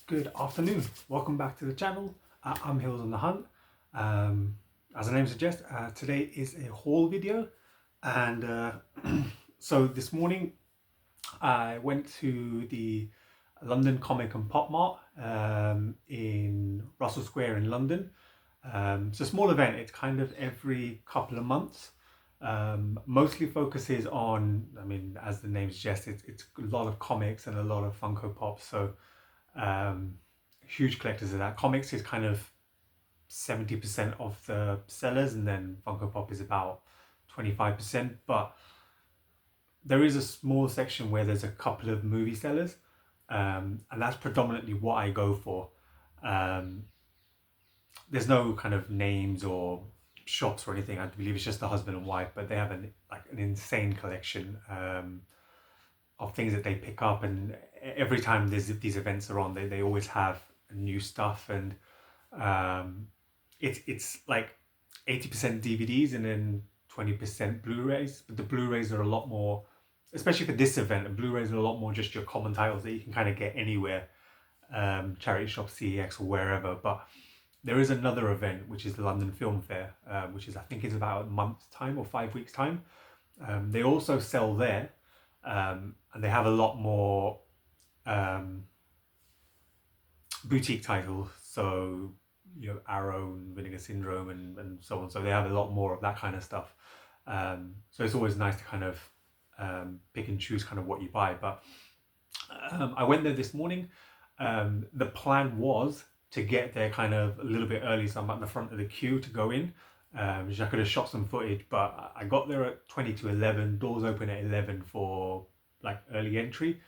Good afternoon. Welcome back to the channel. I'm Hills on the Hunt. As the name suggests, today is a haul video, and so this morning I went to the London Comic and Pop Mart in Russell Square in London. It's a small event. It's kind of every couple of months. Mostly focuses on, as the name suggests, it's a lot of comics and a lot of Funko Pops. So huge collectors of that. Comics is kind of 70% of the sellers, and then Funko Pop is about 25%. But there is a small section where there's a couple of movie sellers, and that's predominantly what I go for. There's no kind of names or shops or anything. I believe it's just the husband and wife, but they have an insane collection of things that they pick up, and every time these events are on, they always have new stuff, and it's like 80% DVDs and then 20% Blu-rays. But the Blu-rays are a lot more, especially for this event, the Blu-rays are a lot more just your common titles that you can kind of get anywhere, charity shop, CEX or wherever. But there is another event, which is the London Film Fair, which is, I think, is about a month's time or 5 weeks time. They also sell there, and they have a lot more boutique titles. So, Arrow and Vinegar Syndrome and so on. So they have a lot more of that kind of stuff. So it's always nice to kind of pick and choose kind of what you buy. But I went there this morning. The plan was to get there kind of a little bit early, so I'm at the front of the queue to go in, which I could have shot some footage, but I got there at 20 to 11, doors open at 11 for like early entry,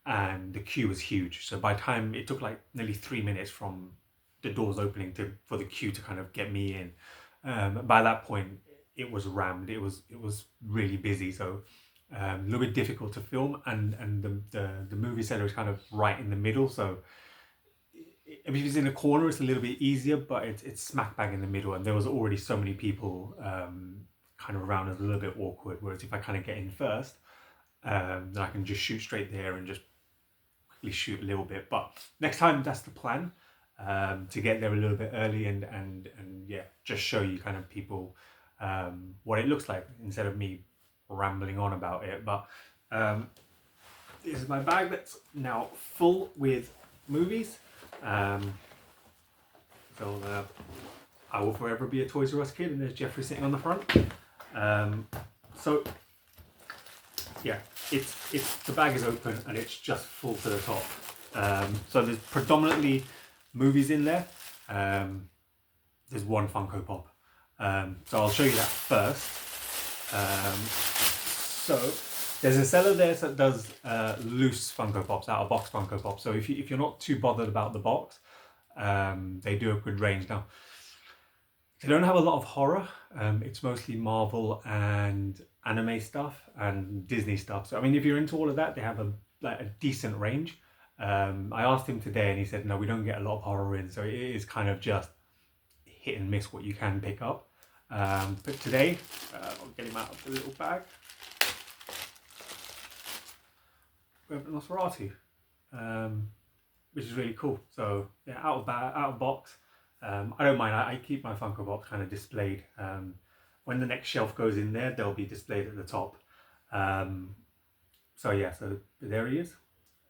and the queue was huge. So by the time, it took like nearly 3 minutes from the doors opening for the queue to kind of get me in. By that point, it was rammed. It was really busy, so a little bit difficult to film, and the movie center is kind of right in the middle, so if it's in a corner, it's a little bit easier, but it's smack bang in the middle, and there was already so many people kind of around. It's a little bit awkward. Whereas if I kind of get in first, then I can just shoot straight there and just quickly shoot a little bit. But next time, that's the plan, to get there a little bit early and yeah, just show you kind of people what it looks like instead of me rambling on about it. But this is my bag that's now full with movies. So I will forever be a Toys R Us kid, and there's Jeffrey sitting on the front. So yeah, it's the bag is open and it's just full to the top. So there's predominantly movies in there. There's one Funko Pop. So I'll show you that first. So there's a seller there that does loose Funko Pops, out of box Funko Pops. So if you're not too bothered about the box, they do a good range. Now, they don't have a lot of horror. It's mostly Marvel and anime stuff and Disney stuff. So if you're into all of that, they have a decent range. I asked him today, and he said, no, we don't get a lot of horror in. So it is kind of just hit and miss what you can pick up. But today, I'll get him out of the little bag. We have a Nosferatu, which is really cool. So yeah, out of box. I don't mind. I keep my Funko Pops kind of displayed. When the next shelf goes in there, they'll be displayed at the top. So yeah, so there he is.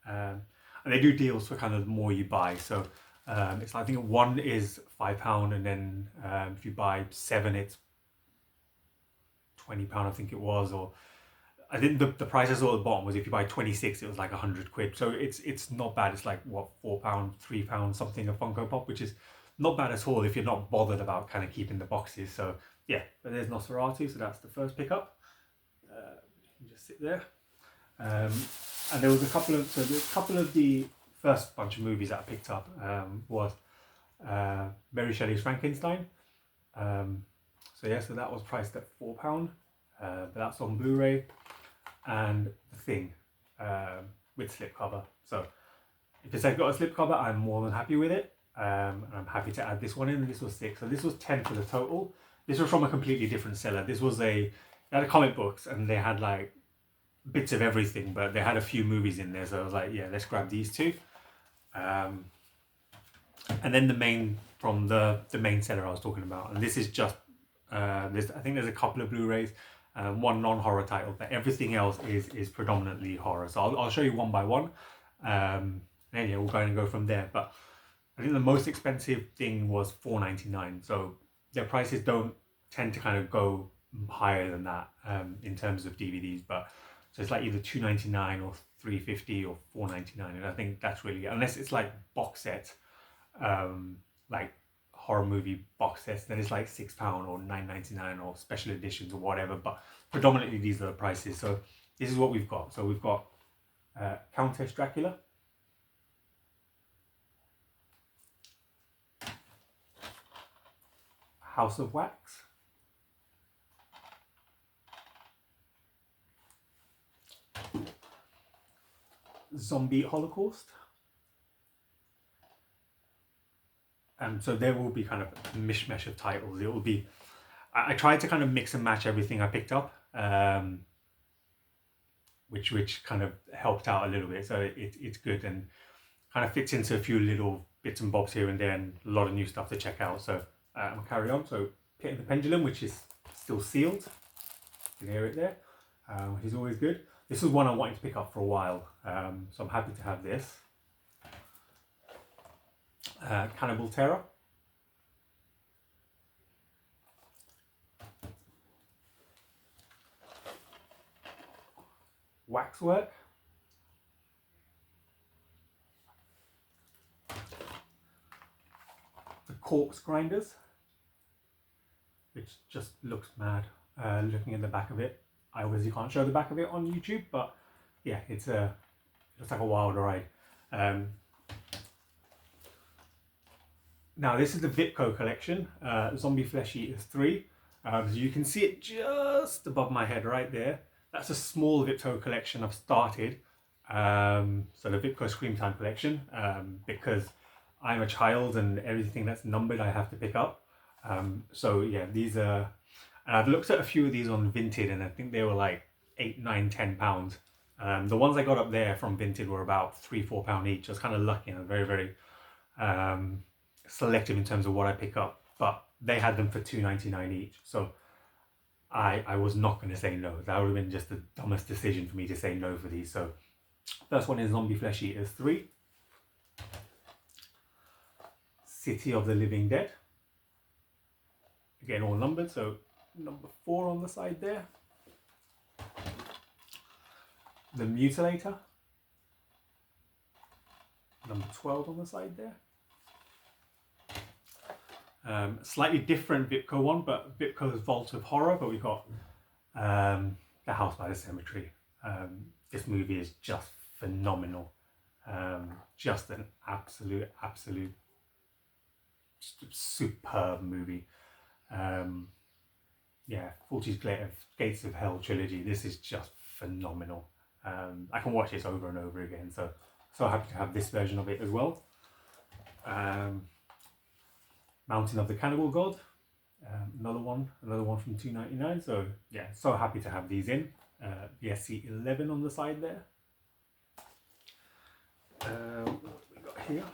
And they do deals for kind of the more you buy. So it's, I think one is £5, and then if you buy 7, it's £20, I think it was, or I think the price I saw at the bottom was if you buy 26, it was like 100 quid. So it's not bad. It's like what, £4, £3 something a Funko Pop, which is not bad at all if you're not bothered about kind of keeping the boxes. So yeah, but there's Nosferatu. So that's the first pickup. You can just sit there. And there was a couple of the first bunch of movies that I picked up was Mary Shelley's Frankenstein. So yeah, so that was priced at £4, but that's on Blu-ray. And The Thing with slipcover. So if it's got a slipcover, I'm more than happy with it. And I'm happy to add this one in, and this was 6. So this was 10 for the total. This was from a completely different seller. This was they had comic books, and they had like bits of everything, but they had a few movies in there. So I was like, yeah, let's grab these two. And then the main from the main seller I was talking about, and this is just I think there's a couple of Blu-rays, one non-horror title, but everything else is predominantly horror. So I'll show you one by one, and yeah, we'll go and go from there. But I think the most expensive thing was $4.99. So their prices don't tend to kind of go higher than that in terms of DVDs, but so it's like either $2.99 or $3.50 or $4.99, and I think that's really, unless it's like box set, like horror movie box sets, then it's like £6 or $9.99 or special editions or whatever. But predominantly these are the prices. So this is what we've got. So we've got Countess Dracula, House of Wax, Zombie Holocaust. So there will be kind of a mishmash of titles. It will be, I tried to kind of mix and match everything I picked up, which kind of helped out a little bit. So it's good and kind of fits into a few little bits and bobs here and there, and a lot of new stuff to check out. So I'll carry on. So Pit of the Pendulum, which is still sealed. You can hear it there, which is always good. This is one I wanted to pick up for a while, so I'm happy to have this. Cannibal Terror. Waxwork. The Corpse Grinders, which just looks mad. Looking at the back of it, I obviously can't show the back of it on YouTube, but yeah, it's like a wild ride. Now this is the Vipco collection, Zombie Flesh Eaters 3. So you can see it just above my head right there. That's a small Vipco collection I've started. So the Vipco Scream Time collection, because I'm a child and everything that's numbered I have to pick up. So yeah, these are, and I've looked at a few of these on Vinted, and I think they were like £8, £9, £10. The ones I got up there from Vinted were about £3, £4 each. I was kind of lucky, and very, very selective in terms of what I pick up, but they had them for £2.99 each. So I was not going to say no. That would have been just the dumbest decision for me to say no for these. So first one is Zombie Flesh Eaters 3. City of the Living Dead. Again, all numbered, so number 4 on the side there. The Mutilator. Number 12 on the side there. Slightly different Vipco one, but Vipco's Vault of Horror, but we've got The House by the Cemetery. This movie is just phenomenal. Just an absolute superb movie. Yeah, 40's Gates of Hell trilogy. This is just phenomenal. I can watch this over and over again, so happy to have this version of it as well. Mountain of the Cannibal God, another one from $2.99. So yeah, so happy to have these in. BSC11 on the side there. What we got here?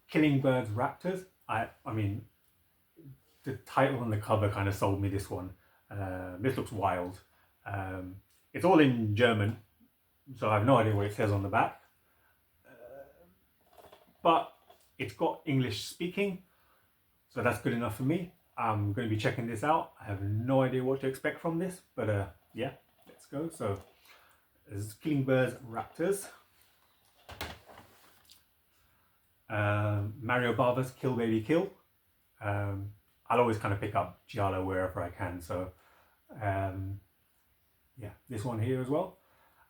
Killing Birds Raptors. I mean, the title and the cover kind of sold me this one. This looks wild. It's all in German, so I have no idea what it says on the back. But it's got English speaking, so that's good enough for me. I'm going to be checking this out. I have no idea what to expect from this, but yeah, let's go. So there's Killing Birds Raptors. Mario Bava's Kill Baby Kill. I'll always kind of pick up Giallo wherever I can, so yeah, this one here as well.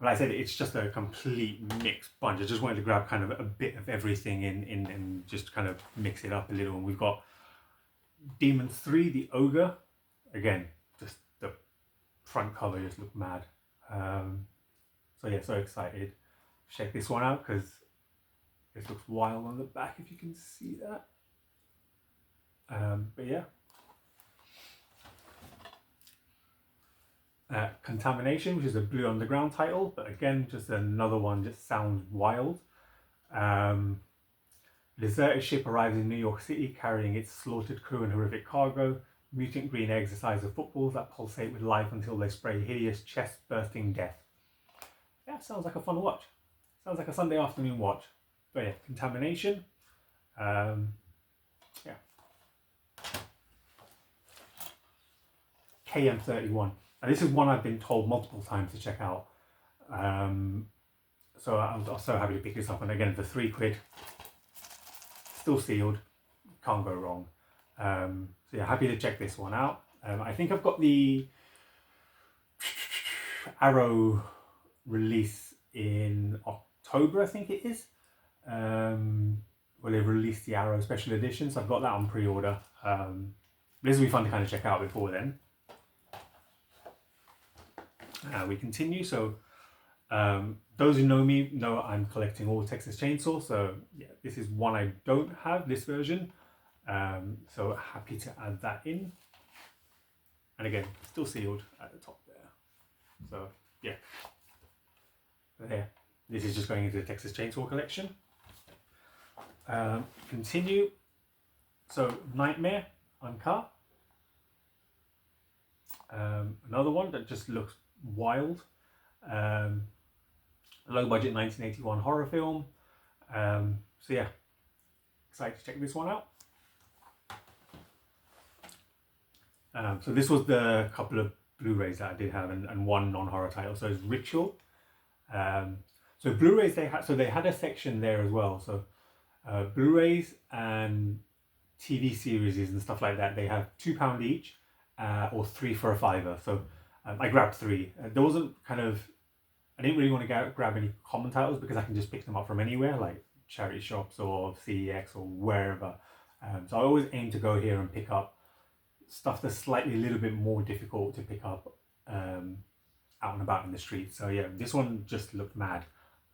Like I said, it's just a complete mixed bunch. I just wanted to grab kind of a bit of everything in and just kind of mix it up a little. And we've got Demon 3, the Ogre. Again, just the front cover just looked mad. So yeah, so excited. Check this one out because this looks wild on the back, if you can see that. But yeah. Contamination, which is a Blue Underground title, but again, just another one just sounds wild. A deserted ship arrives in New York City carrying its slaughtered crew and horrific cargo. Mutant green eggs the size of footballs that pulsate with life until they spray hideous chest-bursting death. Yeah, sounds like a fun watch. Sounds like a Sunday afternoon watch. But yeah, contamination. Yeah. KM31. And this is one I've been told multiple times to check out. So I was so happy to pick this up. And again, for £3, still sealed, can't go wrong. So yeah, happy to check this one out. I think I've got the Arrow release in October, I think it is. Well, they've released the Arrow special edition, so I've got that on pre-order. This will be fun to kind of check out before then. We continue. So those who know me know I'm collecting all Texas Chainsaw. So yeah, this is one I don't have, this version. So happy to add that in. And again, still sealed at the top there. So yeah. But yeah, this is just going into the Texas Chainsaw collection. Continue. So Nightmare Uncut. Another one that just looks wild. Low budget 1981 horror film. So yeah, excited to check this one out. So this was the couple of Blu-rays that I did have, and one non-horror title. So it's Ritual. So Blu-rays they had a section there as well. So Blu-rays and TV series and stuff like that, they have £2 each, or 3 for a £5. So I grabbed 3. There wasn't I didn't really want to grab any common titles because I can just pick them up from anywhere, like charity shops or CEX or wherever. So I always aim to go here and pick up stuff that's slightly a little bit more difficult to pick up out and about in the street. So yeah, this one just looked mad.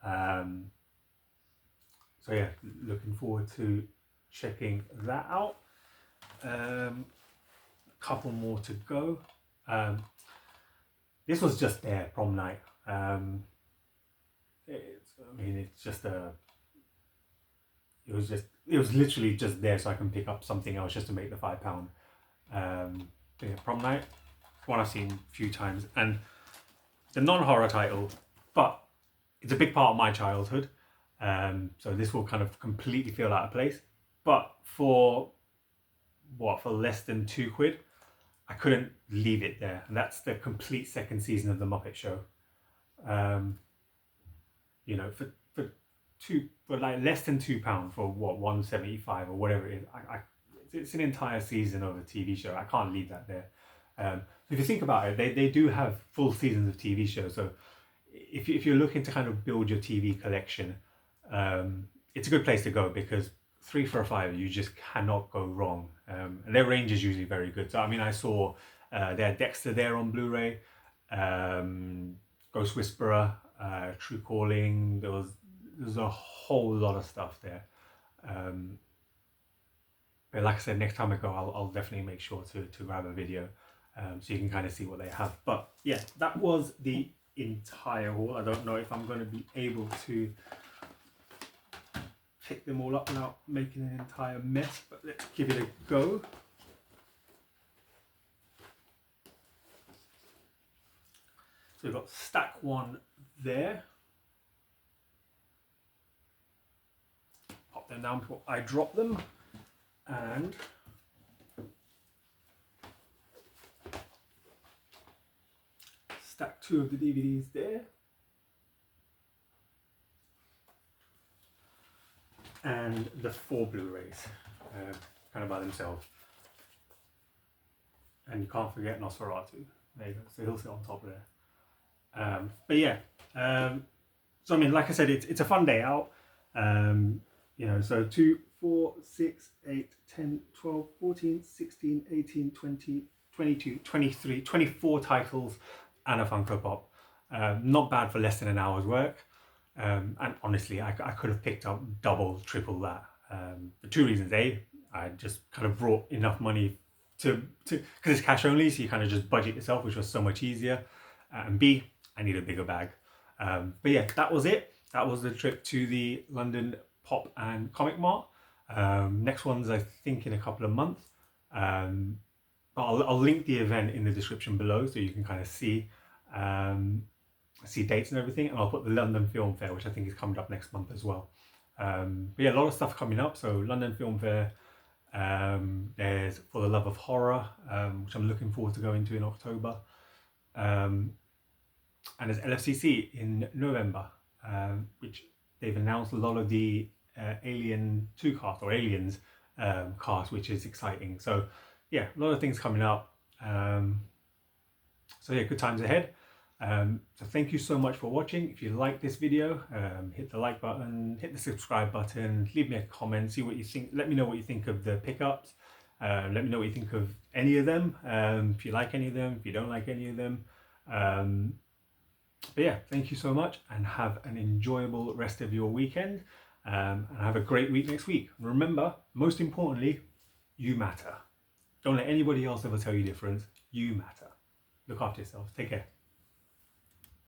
So yeah, looking forward to checking that out. A couple more to go. This was just there, prom night. It was literally just there so I can pick up something else just to make the £5. Yeah, prom night, one I've seen a few times, and the non-horror title, but it's a big part of my childhood. So this will kind of completely feel out of place. But for less than £2, I couldn't leave it there, and that's the complete second season of the Muppet Show. You know, for like less than £2 for £1.75 or whatever it is, it's an entire season of a TV show. I can't leave that there. So if you think about it, they do have full seasons of TV shows. So if you're looking to kind of build your TV collection, it's a good place to go because 3 for a £5, you just cannot go wrong. And their range is usually very good. So I mean, I saw they had Dexter there on Blu-ray, Ghost Whisperer, True Calling. There's a whole lot of stuff there. But like I said, next time I go, I'll definitely make sure to grab a video so you can kind of see what they have. But yeah, that was the entire haul. I don't know if I'm going to be able to pick them all up without making an entire mess, but let's give it a go. So we've got stack 1 there. Pop them down before I drop them. And stack 2 of the DVDs there. And the 4 Blu-rays, kind of by themselves. And you can't forget Nosferatu. There you go, so he'll sit on top of there. But yeah, so I mean, like I said, it's a fun day out. You know, so 2, 4, 6, 8, 10, 12, 14, 16, 18, 20, 22, 23, 24 titles and a Funko Pop. Not bad for less than an hour's work. And honestly, I could have picked up double, triple that. For 2 reasons. A, I just kind of brought enough money because it's cash only, so you kind of just budget yourself, which was so much easier. And B, I need a bigger bag. But yeah, that was it. That was the trip to the London Pop and Comic Mart. Next one's I think in a couple of months. But I'll link the event in the description below so you can kind of see dates and everything, and I'll put the London Film Fair, which I think is coming up next month as well. But yeah, a lot of stuff coming up. So London Film Fair, there's For the Love of Horror, which I'm looking forward to going to in October. And there's LFCC in November, which they've announced a lot of the Alien 2 cast, or Aliens cast, which is exciting. So yeah, a lot of things coming up. So yeah, good times ahead. So thank you so much for watching. If you like this video, hit the like button, hit the subscribe button, leave me a comment, see what you think. Let me know what you think of the pickups. Let me know what you think of any of them. If you like any of them, if you don't like any of them. But yeah, thank you so much, and have an enjoyable rest of your weekend. And have a great week next week. Remember, most importantly, you matter. Don't let anybody else ever tell you different. You matter. Look after yourselves. Take care.